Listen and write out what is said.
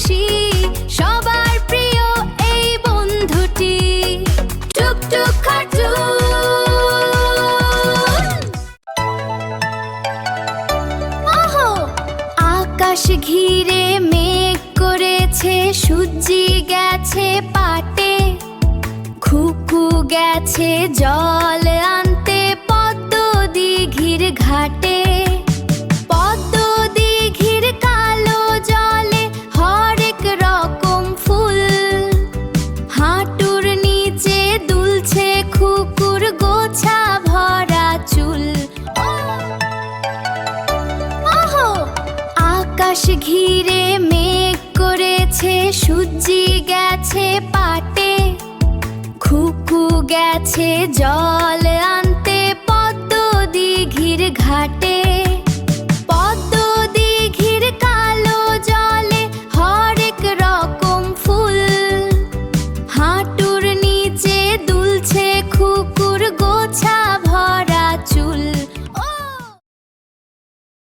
খুশি, সবার প্রিয় এই বন্ধুটি। টুকটুক কার্টুন। ওহো, আকাশ ঘিরে মেঘ করেছে, সূর্যি গেছে পাটে, খুকু গেছে জল আনতে পদ্ম দিঘির ঘাটে। পদ্ম দিঘির কালো জলে হরেক রকম ফুল, হাঁটুর নিচে দুলছে খুকুর গোছা ভরা চুল। ওহো, আকাশ ঘিরে মেঘ করেছে, সূর্যি গেছে পাটে, খুকু গেছে জল আনতে পদ্ম দিঘির ঘাটে।